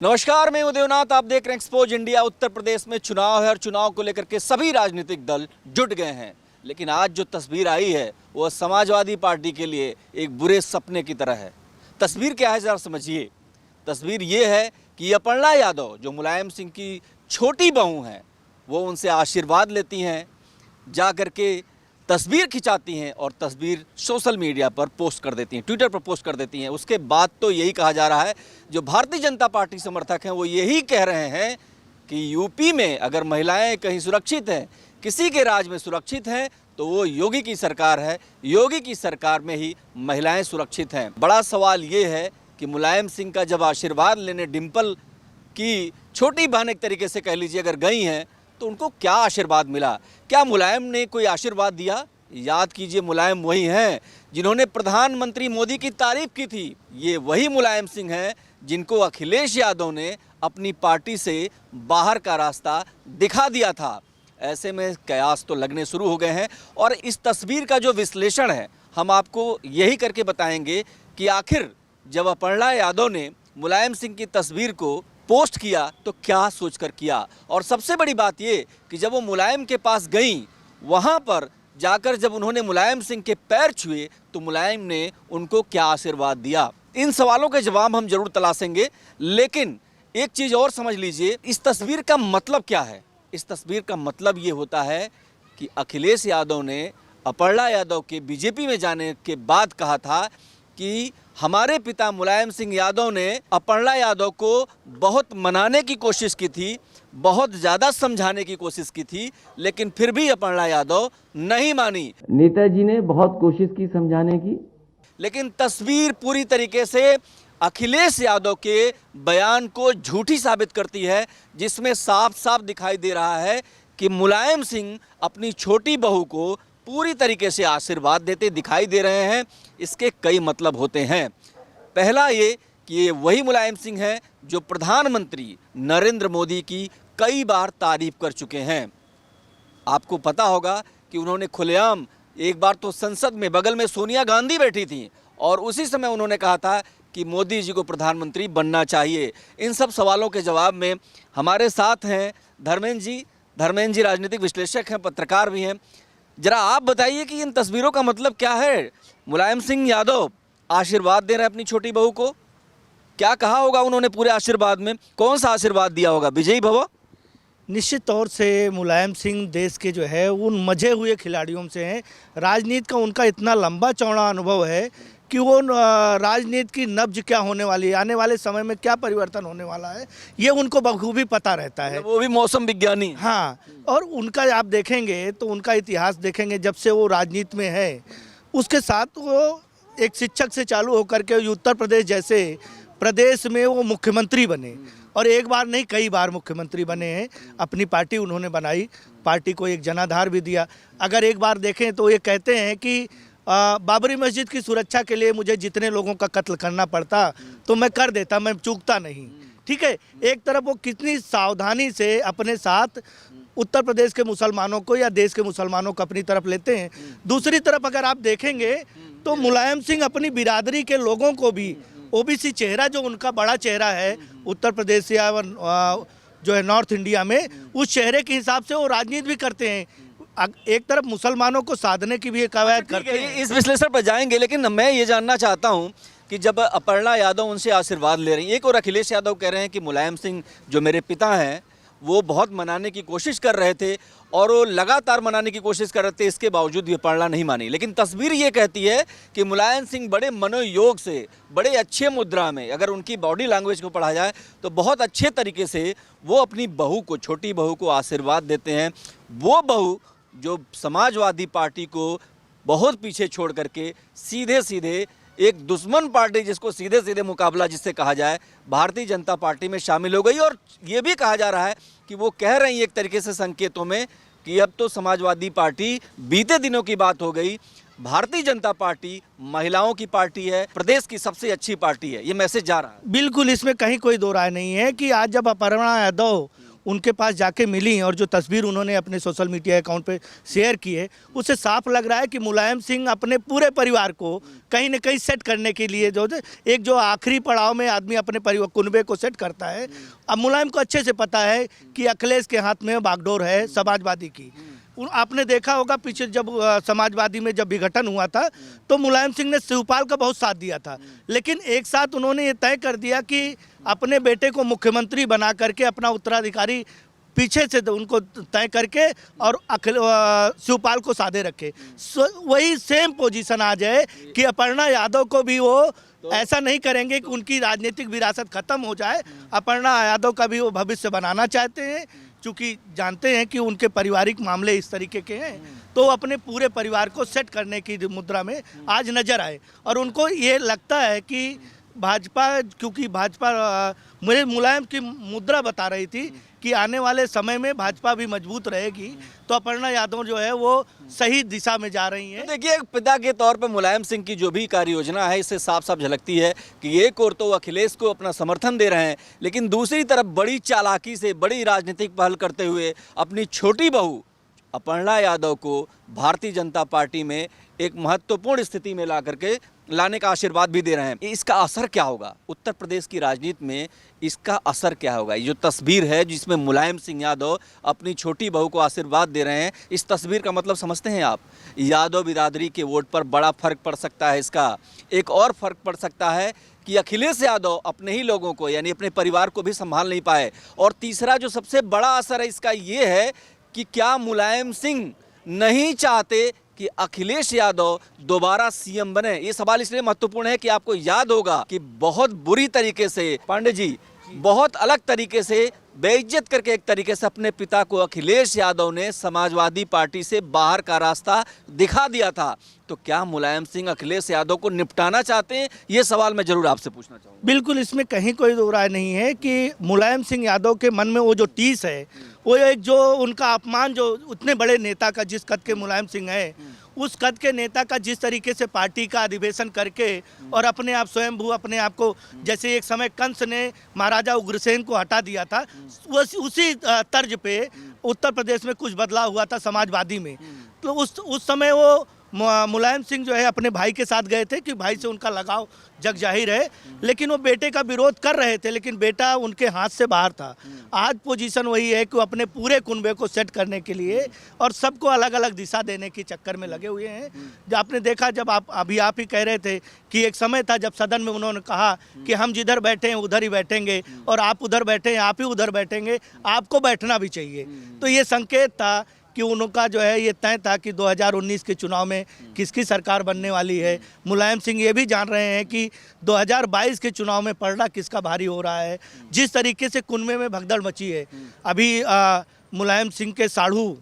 नमस्कार, मैं उदयनाथ। आप देख रहे हैं एक्सपोज इंडिया। उत्तर प्रदेश में चुनाव है और चुनाव को लेकर के सभी राजनीतिक दल जुट गए हैं। लेकिन आज जो तस्वीर आई है वो समाजवादी पार्टी के लिए एक बुरे सपने की तरह है। तस्वीर क्या है, जरा समझिए। तस्वीर ये है कि अपर्णा यादव जो मुलायम सिंह की छोटी बहू हैं, वो उनसे आशीर्वाद लेती हैं, जा कर के तस्वीर खिंचाती हैं और तस्वीर सोशल मीडिया पर पोस्ट कर देती हैं, ट्विटर पर पोस्ट कर देती हैं। उसके बाद तो यही कहा जा रहा है, जो भारतीय जनता पार्टी समर्थक हैं वो यही कह रहे हैं कि यूपी में अगर महिलाएं कहीं सुरक्षित हैं, किसी के राज में सुरक्षित हैं, तो वो योगी की सरकार है। योगी की सरकार में ही महिलाएं सुरक्षित हैं। बड़ा सवाल ये है कि मुलायम सिंह का जब आशीर्वाद लेने डिम्पल की छोटी बहन एक तरीके से कह लीजिए अगर गई हैं, तो उनको क्या आशीर्वाद मिला? क्या मुलायम ने कोई आशीर्वाद दिया? याद कीजिए, मुलायम वही हैं जिन्होंने प्रधानमंत्री मोदी की तारीफ की थी। ये वही मुलायम सिंह हैं जिनको अखिलेश यादव ने अपनी पार्टी से बाहर का रास्ता दिखा दिया था। ऐसे में कयास तो लगने शुरू हो गए हैं और इस तस्वीर का जो विश्लेषण है हम आपको यही करके बताएंगे कि आखिर जब अपर्णा यादव ने मुलायम सिंह की तस्वीर को पोस्ट किया तो क्या सोचकर किया। और सबसे बड़ी बात ये कि जब वो मुलायम के पास गई, वहाँ पर जाकर जब उन्होंने मुलायम सिंह के पैर छुए तो मुलायम ने उनको क्या आशीर्वाद दिया। इन सवालों के जवाब हम जरूर तलाशेंगे। लेकिन एक चीज़ और समझ लीजिए, इस तस्वीर का मतलब क्या है। इस तस्वीर का मतलब ये होता है कि अखिलेश यादव ने अपर्णा यादव के बीजेपी में जाने के बाद कहा था कि हमारे पिता मुलायम सिंह यादव ने अपर्णा यादव को बहुत मनाने की कोशिश की थी, बहुत ज़्यादा समझाने की कोशिश की थी, लेकिन फिर भी अपर्णा यादव नहीं मानी। नेताजी ने बहुत कोशिश की समझाने की, लेकिन तस्वीर पूरी तरीके से अखिलेश यादव के बयान को झूठी साबित करती है, जिसमें साफ साफ दिखाई दे रहा है कि मुलायम सिंह अपनी छोटी बहू को पूरी तरीके से आशीर्वाद देते दिखाई दे रहे हैं। इसके कई मतलब होते हैं। पहला ये कि ये वही मुलायम सिंह हैं जो प्रधानमंत्री नरेंद्र मोदी की कई बार तारीफ कर चुके हैं। आपको पता होगा कि उन्होंने खुलेआम एक बार तो संसद में बगल में सोनिया गांधी बैठी थी और उसी समय उन्होंने कहा था कि मोदी जी को प्रधानमंत्री बनना चाहिए। इन सब सवालों के जवाब में हमारे साथ हैं धर्मेंद्र जी। धर्मेंद्र जी राजनीतिक विश्लेषक हैं, पत्रकार भी हैं। जरा आप बताइए कि इन तस्वीरों का मतलब क्या है। मुलायम सिंह यादव आशीर्वाद दे रहे हैं अपनी छोटी बहू को। क्या कहा होगा उन्होंने पूरे आशीर्वाद में? कौन सा आशीर्वाद दिया होगा? विजयी भव। निश्चित तौर से मुलायम सिंह देश के जो है उन मजे हुए खिलाड़ियों से हैं। राजनीति का उनका इतना लंबा चौड़ा अनुभव है कि वो राजनीति की नब्ज क्या होने वाली है, आने वाले समय में क्या परिवर्तन होने वाला है, ये उनको बखूबी पता रहता है। वो भी मौसम विज्ञानी। हाँ, और उनका आप देखेंगे तो उनका इतिहास देखेंगे, जब से वो राजनीति में है उसके साथ वो एक शिक्षक से चालू होकर के उत्तर प्रदेश जैसे प्रदेश में वो मुख्यमंत्री बने और एक बार नहीं कई बार मुख्यमंत्री बने हैं। अपनी पार्टी उन्होंने बनाई, पार्टी को एक जनाधार भी दिया। अगर एक बार देखें तो ये कहते हैं कि बाबरी मस्जिद की सुरक्षा के लिए मुझे जितने लोगों का कत्ल करना पड़ता तो मैं कर देता, मैं चूकता नहीं। ठीक है, एक तरफ वो कितनी सावधानी से अपने साथ उत्तर प्रदेश के मुसलमानों को या देश के मुसलमानों को अपनी तरफ लेते हैं। दूसरी तरफ अगर आप देखेंगे तो मुलायम सिंह अपनी बिरादरी के लोगों को भी, ओबीसी चेहरा जो उनका बड़ा चेहरा है उत्तर प्रदेश या जो है नॉर्थ इंडिया में, उस चेहरे के हिसाब से वो राजनीति भी करते हैं। एक तरफ मुसलमानों को साधने की भी कवायद करते हैं। इस विश्लेषण पर जाएंगे, लेकिन मैं ये जानना चाहता हूँ कि जब अपर्णा यादव उनसे आशीर्वाद ले रही हैं, एक और अखिलेश यादव कह रहे हैं कि मुलायम सिंह जो मेरे पिता हैं वो बहुत मनाने की कोशिश कर रहे थे और वो लगातार मनाने की कोशिश कर रहे थे, इसके बावजूद भी अपर्णा नहीं मानी। लेकिन तस्वीर ये कहती है कि मुलायम सिंह बड़े मनोयोग से, बड़े अच्छे मुद्रा में, अगर उनकी बॉडी लैंग्वेज को पढ़ा जाए तो बहुत अच्छे तरीके से वो अपनी बहू को, छोटी बहू को आशीर्वाद देते हैं। वो बहू जो समाजवादी पार्टी को बहुत पीछे छोड़ करके सीधे सीधे एक दुश्मन पार्टी, जिसको सीधे सीधे मुकाबला जिससे कहा जाए, भारतीय जनता पार्टी में शामिल हो गई। और ये भी कहा जा रहा है कि वो कह रही है एक तरीके से संकेतों में कि अब तो समाजवादी पार्टी बीते दिनों की बात हो गई, भारतीय जनता पार्टी महिलाओं की पार्टी है, प्रदेश की सबसे अच्छी पार्टी है। ये मैसेज जा रहा है। बिल्कुल, इसमें कहीं कोई दो राय नहीं है कि आज जब अपर्णा यादव उनके पास जाके मिली और जो तस्वीर उन्होंने अपने सोशल मीडिया अकाउंट पे शेयर की है, उससे साफ लग रहा है कि मुलायम सिंह अपने पूरे परिवार को कहीं ना कहीं सेट करने के लिए जो आखिरी पड़ाव में आदमी अपने परिवार कुनबे को सेट करता है। अब मुलायम को अच्छे से पता है कि अखिलेश के हाथ में बागडोर है समाजवादी की। आपने देखा होगा पीछे जब समाजवादी में जब विघटन हुआ था तो मुलायम सिंह ने शिवपाल का बहुत साथ दिया था, लेकिन एक साथ उन्होंने ये तय कर दिया कि अपने बेटे को मुख्यमंत्री बना करके अपना उत्तराधिकारी पीछे से उनको तय करके और शिवपाल को साधे रखे। वही सेम पोजीशन आ जाए कि अपर्णा यादव को भी वो ऐसा नहीं करेंगे कि उनकी राजनीतिक विरासत खत्म हो जाए। अपर्णा यादव का भी वो भविष्य बनाना चाहते हैं, क्योंकि जानते हैं कि उनके पारिवारिक मामले इस तरीके के हैं, तो अपने पूरे परिवार को सेट करने की मुद्रा में आज नजर आए। और उनको ये लगता है कि भाजपा, क्योंकि भाजपा मुझे मुलायम की मुद्रा बता रही थी कि आने वाले समय में भाजपा भी मजबूत रहेगी, तो अपर्णा यादव जो है वो सही दिशा में जा रही हैं। तो देखिए, एक पिता के तौर पर मुलायम सिंह की जो भी कार्य योजना है, इससे साफ साफ झलकती है कि एक ओर तो वो अखिलेश को अपना समर्थन दे रहे हैं, लेकिन दूसरी तरफ बड़ी चालाकी से बड़ी राजनीतिक पहल करते हुए अपनी छोटी बहू अपर्णा यादव को भारतीय जनता पार्टी में एक महत्वपूर्ण स्थिति में ला करके लाने का आशीर्वाद भी दे रहे हैं। इसका असर क्या होगा उत्तर प्रदेश की राजनीति में? इसका असर क्या होगा? ये जो तस्वीर है जिसमें मुलायम सिंह यादव अपनी छोटी बहू को आशीर्वाद दे रहे हैं, इस तस्वीर का मतलब समझते हैं आप? यादव बिरादरी के वोट पर बड़ा फर्क पड़ सकता है। इसका एक और फर्क पड़ सकता है कि अखिलेश यादव अपने ही लोगों को यानी अपने परिवार को भी संभाल नहीं पाए। और तीसरा जो सबसे बड़ा असर है इसका ये है कि क्या मुलायम सिंह नहीं चाहते कि अखिलेश यादव दोबारा सीएम बने? ये सवाल इसलिए महत्वपूर्ण है कि आपको याद होगा कि बहुत बुरी तरीके से पांडे जी बहुत अलग तरीके से बेइज्जत करके एक तरीके से अपने पिता को अखिलेश यादव ने समाजवादी पार्टी से बाहर का रास्ता दिखा दिया था। तो क्या मुलायम सिंह अखिलेश यादव को निपटाना चाहते हैं? ये सवाल मैं जरूर आपसे पूछना चाहूँगा। बिल्कुल, इसमें कहीं कोई दो राय नहीं है कि मुलायम सिंह यादव के मन में वो जो टीस है, वो एक जो उनका अपमान, जो उतने बड़े नेता का, जिस कद के मुलायम सिंह है, उस कद के नेता का जिस तरीके से पार्टी का अधिवेशन करके और अपने आप स्वयंभू अपने आप को, जैसे एक समय कंस ने महाराजा उग्रसेन को हटा दिया था, उसी तर्ज पे उत्तर प्रदेश में कुछ बदलाव हुआ था समाजवादी में। तो उस समय वो मुलायम सिंह जो है अपने भाई के साथ गए थे कि भाई से उनका लगाव जग जाहिर है, लेकिन वो बेटे का विरोध कर रहे थे, लेकिन बेटा उनके हाथ से बाहर था। आज पोजीशन वही है कि वो अपने पूरे कुनबे को सेट करने के लिए और सबको अलग अलग दिशा देने के चक्कर में लगे हुए हैं। जब आपने देखा, जब आप ही कह रहे थे कि एक समय था जब सदन में उन्होंने कहा कि हम जिधर बैठे हैं उधर ही बैठेंगे और आप उधर बैठे हैं आप ही उधर बैठेंगे, आपको बैठना भी चाहिए। तो ये संकेत था कि उनका जो है ये तय था कि 2019 के चुनाव में किसकी सरकार बनने वाली है। मुलायम सिंह ये भी जान रहे हैं कि 2022 के चुनाव में पलड़ा किसका भारी हो रहा है। जिस तरीके से कुनबे में भगदड़ मची है, अभी मुलायम सिंह के साढ़ू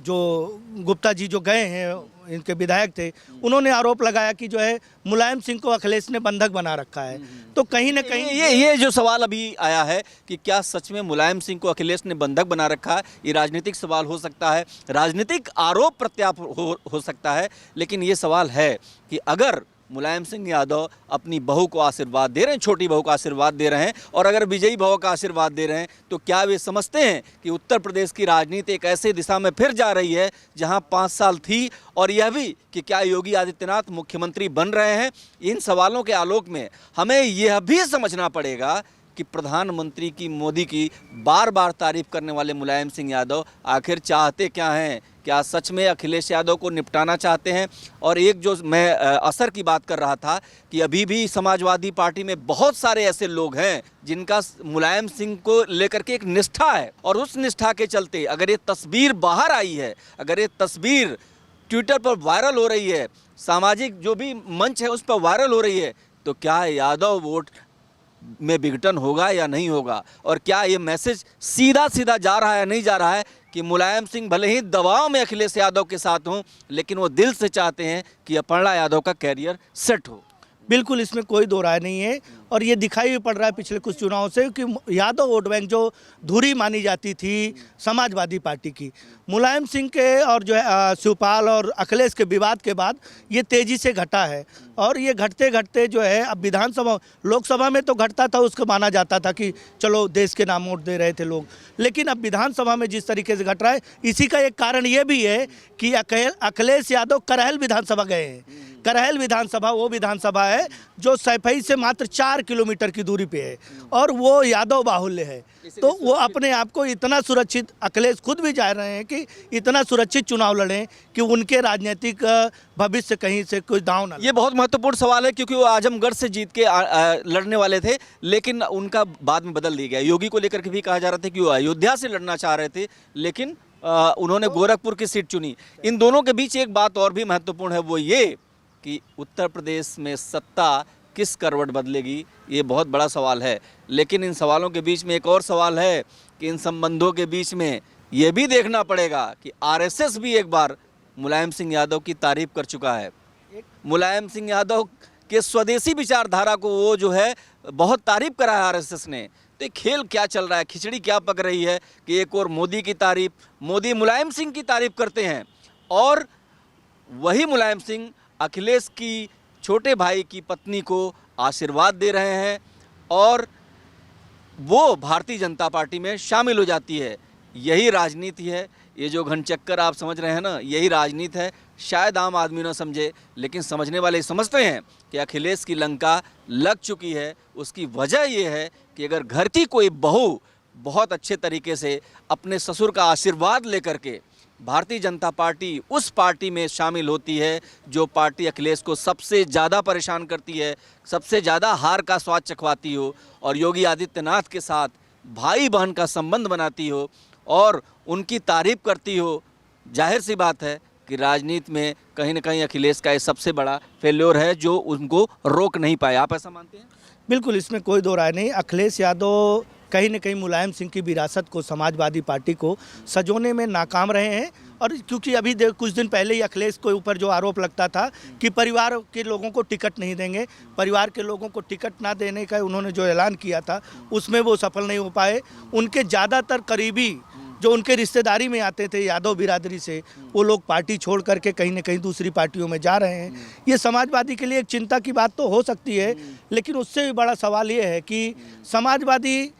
जो गुप्ता जी जो गए हैं, इनके विधायक थे, उन्होंने आरोप लगाया कि जो है मुलायम सिंह को अखिलेश ने बंधक बना रखा है। तो कहीं ना कहीं ये जो सवाल अभी आया है कि क्या सच में मुलायम सिंह को अखिलेश ने बंधक बना रखा है, ये राजनीतिक सवाल हो सकता है, राजनीतिक आरोप प्रत्यारोप हो सकता है। लेकिन ये सवाल है कि अगर मुलायम सिंह यादव अपनी बहू को आशीर्वाद दे रहे हैं, छोटी बहू को आशीर्वाद दे रहे हैं, और अगर विजयी बहू का आशीर्वाद दे रहे हैं, तो क्या वे समझते हैं कि उत्तर प्रदेश की राजनीति एक ऐसे दिशा में फिर जा रही है जहां 5 साल थी? और यह भी कि क्या योगी आदित्यनाथ मुख्यमंत्री बन रहे हैं? इन सवालों के आलोक में हमें यह भी समझना पड़ेगा कि प्रधानमंत्री की, मोदी की बार बार तारीफ करने वाले मुलायम सिंह यादव आखिर चाहते क्या हैं? क्या सच में अखिलेश यादव को निपटाना चाहते हैं? और एक जो मैं असर की बात कर रहा था कि अभी भी समाजवादी पार्टी में बहुत सारे ऐसे लोग हैं जिनका मुलायम सिंह को लेकर के एक निष्ठा है, और उस निष्ठा के चलते अगर ये तस्वीर बाहर आई है, अगर ये तस्वीर ट्विटर पर वायरल हो रही है, सामाजिक जो भी मंच है उस पर वायरल हो रही है, तो क्या यादव वोट में विघटन होगा या नहीं होगा? और क्या ये मैसेज सीधा सीधा जा रहा है या नहीं जा रहा है कि मुलायम सिंह भले ही दबाव में अखिलेश यादव के साथ हों, लेकिन वो दिल से चाहते हैं कि अपर्णा यादव का कैरियर सेट हो? बिल्कुल इसमें कोई दो राय नहीं है। और ये दिखाई भी पड़ रहा है पिछले कुछ चुनावों से कि यादव वोट बैंक जो धुरी मानी जाती थी समाजवादी पार्टी की, मुलायम सिंह के और जो है शिवपाल और अखिलेश के विवाद के बाद ये तेज़ी से घटा है। और ये घटते घटते जो है अब विधानसभा, लोकसभा में तो घटता था, उसको माना जाता था कि चलो देश के नाम वोट दे रहे थे लोग, लेकिन अब विधानसभा में जिस तरीके से घट रहा है, इसी का एक कारण ये भी है कि अखिलेश यादव करहल विधानसभा गए हैं। करहल विधानसभा वो विधानसभा है जो सैफई से मात्र 4 किलोमीटर की दूरी पे है और वो यादव बाहुल्य है। तो वो अपने आप को इतना सुरक्षित, अखिलेश खुद भी जा रहे हैं कि इतना सुरक्षित चुनाव लड़ें कि उनके राजनीतिक भविष्य कहीं से कोई दांव ना। ये बहुत महत्वपूर्ण सवाल है क्योंकि वो आजमगढ़ से जीत के लड़ने वाले थे, लेकिन उनका बाद में बदल दिया गया। योगी को लेकर के भी कहा जा रहा था कि वो अयोध्या से लड़ना चाह रहे थे, लेकिन उन्होंने गोरखपुर की सीट चुनी। इन दोनों के बीच एक बात और भी महत्वपूर्ण है, वो ये कि उत्तर प्रदेश में सत्ता किस करवट बदलेगी, ये बहुत बड़ा सवाल है। लेकिन इन सवालों के बीच में एक और सवाल है कि इन संबंधों के बीच में ये भी देखना पड़ेगा कि आरएसएस भी एक बार मुलायम सिंह यादव की तारीफ कर चुका है। मुलायम सिंह यादव के स्वदेशी विचारधारा को वो जो है बहुत तारीफ करा है आरएसएस ने। तो ये खेल क्या चल रहा है, खिचड़ी क्या पक रही है कि एक और मोदी की तारीफ, मोदी मुलायम सिंह की तारीफ करते हैं और वही मुलायम सिंह अखिलेश की छोटे भाई की पत्नी को आशीर्वाद दे रहे हैं और वो भारतीय जनता पार्टी में शामिल हो जाती है। यही राजनीति है, ये जो घनचक्कर आप समझ रहे हैं ना, यही राजनीति है। शायद आम आदमी ना समझे, लेकिन समझने वाले समझते हैं कि अखिलेश की लंका लग चुकी है। उसकी वजह ये है कि अगर घर की कोई बहू बहुत अच्छे तरीके से अपने ससुर का आशीर्वाद लेकर के भारतीय जनता पार्टी उस पार्टी में शामिल होती है जो पार्टी अखिलेश को सबसे ज़्यादा परेशान करती है, सबसे ज़्यादा हार का स्वाद चखवाती हो और योगी आदित्यनाथ के साथ भाई बहन का संबंध बनाती हो और उनकी तारीफ करती हो, जाहिर सी बात है कि राजनीति में कहीं ना कहीं अखिलेश का ये सबसे बड़ा फेल्योर है जो उनको रोक नहीं पाया। आप ऐसा मानते हैं? बिल्कुल, इसमें कोई दो राय नहीं। अखिलेश यादव कहीं न कहीं मुलायम सिंह की विरासत को, समाजवादी पार्टी को सजोने में नाकाम रहे हैं। और क्योंकि अभी कुछ दिन पहले ही अखिलेश के ऊपर जो आरोप लगता था कि परिवार के लोगों को टिकट नहीं देंगे, परिवार के लोगों को टिकट ना देने का उन्होंने जो ऐलान किया था उसमें वो सफल नहीं हो पाए। उनके ज़्यादातर करीबी जो उनके रिश्तेदारी में आते थे यादव बिरादरी से, वो लोग पार्टी छोड़ करके कहीं न कहीं दूसरी पार्टियों में जा रहे हैं। ये समाजवादी के लिए एक चिंता की बात तो हो सकती है, लेकिन उससे भी बड़ा सवाल ये है कि समाजवादी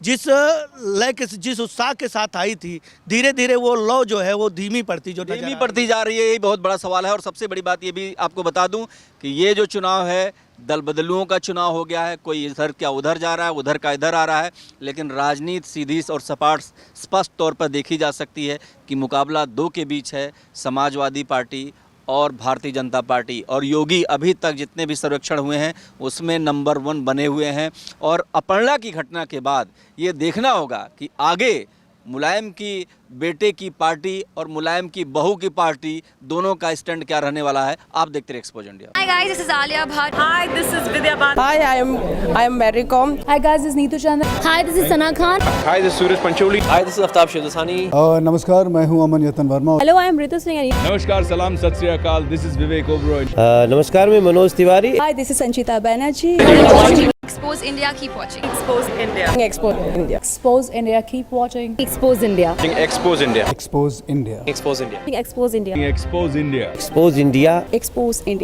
जिस लय के, जिस उत्साह के साथ आई थी, धीरे धीरे वो लौ जो है वो धीमी पड़ती जा रही है। यही बहुत बड़ा सवाल है। और सबसे बड़ी बात ये भी आपको बता दूं कि ये जो चुनाव है दल बदलुओं का चुनाव हो गया है। कोई इधर क्या उधर जा रहा है, उधर का इधर आ रहा है, लेकिन राजनीति सीधी और सपाट स्पष्ट तौर पर देखी जा सकती है कि मुकाबला दो के बीच है, समाजवादी पार्टी और भारतीय जनता पार्टी। और योगी अभी तक जितने भी सर्वेक्षण हुए हैं उसमें नंबर 1 बने हुए हैं। और अपर्णा की घटना के बाद ये देखना होगा कि आगे मुलायम की बेटे की पार्टी और मुलायम की बहू की पार्टी दोनों का स्टैंड क्या रहने वाला है। आप देखते रहिए expose India. Hi guys, this is Alia Bhatt. Hi, this is Vidya Bhatt. Hi, I am Mary Com. Hi guys, this is Neetu Chandra. Hi, this is Sana Khan. Hi, this is Suraj Pancholi. Hi, this is Aftab Shehzasani. नमस्कार, मैं हूं अमन यतन Verma. Hello, I am Ritu Singh. नमस्कार, सलाम, सत श्री अकाल। This is Vivek Oberoi. नमस्कार, मैं Manoj Tiwari. Hi, this is Sanchita Banerjee. Expose India, keep watching. Expose India. Export India. Expose India, keep watching. Expose India. Expose India. Expose India. Expose India. Expose India. Expose India. Expose India. Expose India.